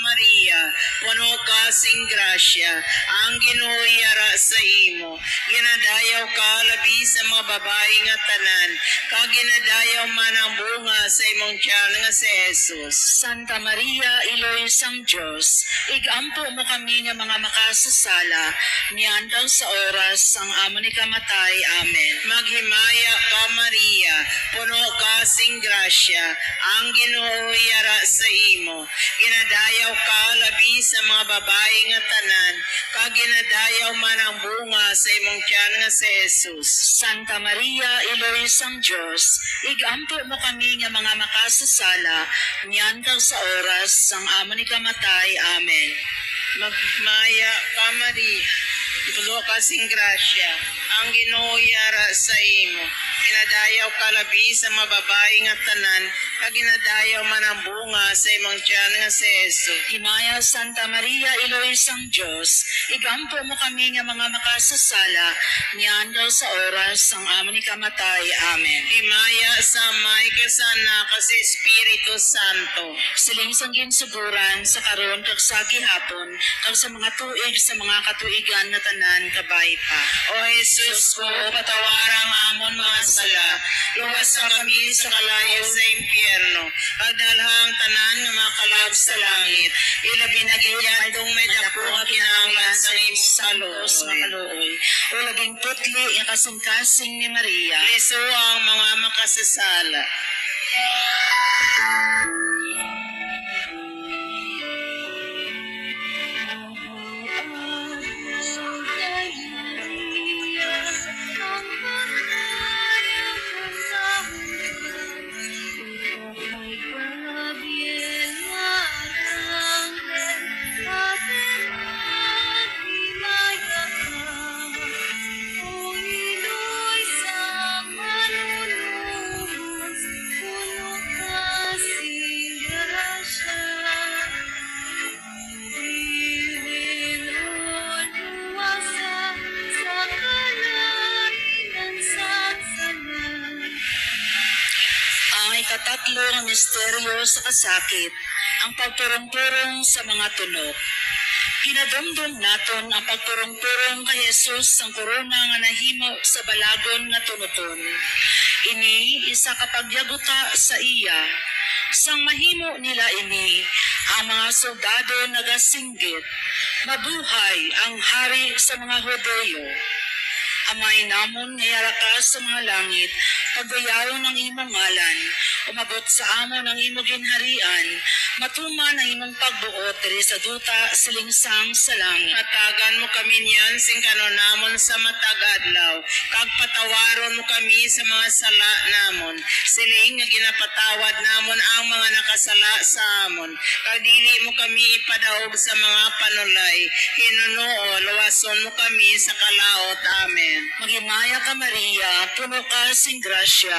Maria, puno ka sing grasya, ang Ginoo yara sa imo. Ginadayaw ka labi sa mga babae nga tanan, kag ginadayaw man ang bunga sa imong tiyan nga si Jesus. Santa Maria, Iloy sang Diyos, igampo mo kami nga mga makasasala, niyan daw sa oras ang amo ni kamatay. Amen. Maghimaya ka Maria, puno ka sing grasya, ang Ginoo yara sa imo. Ginadayaw ka labi sa mga babae nga tanan, kag ginadayaw man ang bunga sa imong tiyan nga si Jesus. Santa Maria, Iloy sang Diyos, igampo mo kami nga mga makasasala, niyan daw sa oras ang amo ni kamatay. Amen. Maghimaya ka Maria, puno ka sing grasya, ang Ginoo yara sa imo. Ginadayaw ka labi sa mga babae nga tanan, kag ginadayaw man ang bunga sa imong tiyan nga si Jesus. Himaya Santa Maria, Iloy sang Diyos, igampo mo kami nga mga makasasala, niyan daw sa oras ang amo ni kamatay. Amen. Himaya sa may kasana kasi Espiritu Santo. Siling sang ginsuguran sa karon kag sa gihapon kag sa mga tuig sa mga katuigan na tanan kabay pa. O Jesus ko, patawarang amon mga sala, luwas sa kami sa kalayo sa impyerno, pagdalhang tanan nga makalab sa langit, ilabi na giyan dong may dako nga kinahanglan sa imong Santos kaluoy. makaluoy. O labing putli nga kasing-kasing ni Maria. Liso ang mga makasasala. Ang ikatatlo nga misteryo sa kasakit, ang pagpurong-purong sa mga tunok. Pinadumdum naton ang pagpurong-purong kay Jesus ang korona nga nahimo sa balagon nga tunokon. Ini isa kapagyaguta sa iya. Sang mahimo nila ini, ang mga soldado nagasinggit, mabuhay ang hari sa mga Hudeyo. Amay namon ngayara ka sa mga langit, pagdayaw ng imong ngalan, umabot sa amon ang imong ginharian, matuman ang imong pagbuot diri sa duta silingsang sa langit. Hatagan mo kami niyan sing kanunamon sa matag adlaw, kag patawaron mo kami sa mga sala namon, siling nga ginapatawad namon ang mga nakasala sa amon, kag dili mo kami ipadaog sa mga panulay, Hinuno, luwason mo kami sa kalaot. Amen. Maghimaya ka Maria, puno ka sing grasya,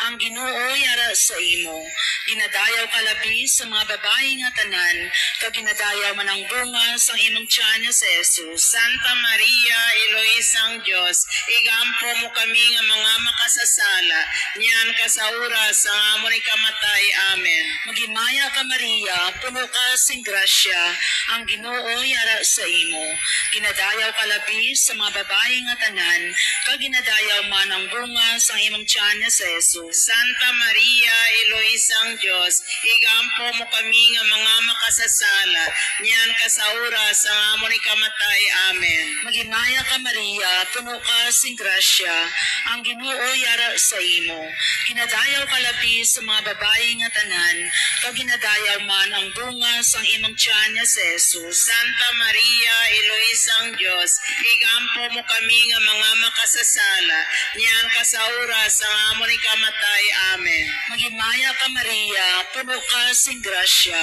ang Ginoo yara sa imo. Ginadayaw ka labi sa mga babae nga tanan, kag ginadayaw man ang bunga sa imong tiyan nga si Jesus. Santa Maria, Elois ang Diyos, igampo mo kami nga mga makasasala, niyan ka sa oras ang amon ni kamatay. Amen. Maghimaya ka Maria, puno ka sing grasya, ang Ginoo yara sa imo. Ginadayaw ka labi sa mga babae nga tanan, kag ginadayaw man ang bunga sa imong tiyan nga si Jesus. Santa Maria, Elois ang Diyos, igampo mo kami nga mga makasasala, niyan ka sa oras ang amon ni kamatay. Amen. Maghimaya ka Maria, puno ka sing grasya, ang Ginoo yara sa imo. Ginadayaw ka labi sa mga babae nga tanan, kag ginadayaw man ang bunga sa imong tiyan nga si Jesus. Santa Maria, Elois ang Diyos, igampo mo kami nga mga makasasala, niyan ka sa oras ang amon ni kamatay. Amen. Maghimaya ka Maria, puno ka sing grasya,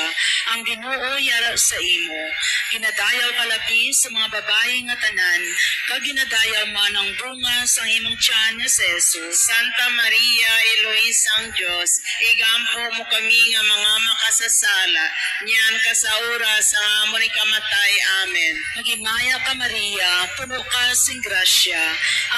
ang Ginoo yara sa imo. Ginadayaw ka labi sa mga babae nga tanan, kag ginadayaw man ang bunga sa imong tiyan nga si Jesus. Santa Maria, Elois ang Diyos, igampo mo kami nga mga makasasala, niyan ka sa oras ang amon ni kamatay. Amen. Maghimaya ka Maria, puno ka sing grasya,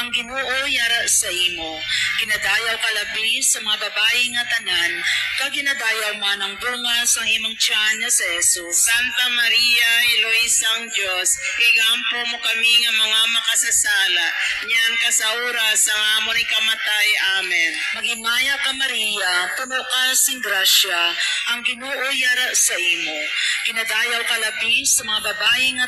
ang Ginoo yara sa imo. Ginadayaw ka labi sa mga babae nga tanan, kag ginadayaw man ang bunga sa ang imong tiyan nga sa Jesus. Santa Maria, Eloisang Diyos, igampo mo kami nga mga makasasala, niyan kasauras ang amon ikamatay. Amen. Maghimaya ka Maria, puno ka sing grasya, ang Ginoo yara sa imo. Kinadayaw ka labi sa mga babae nga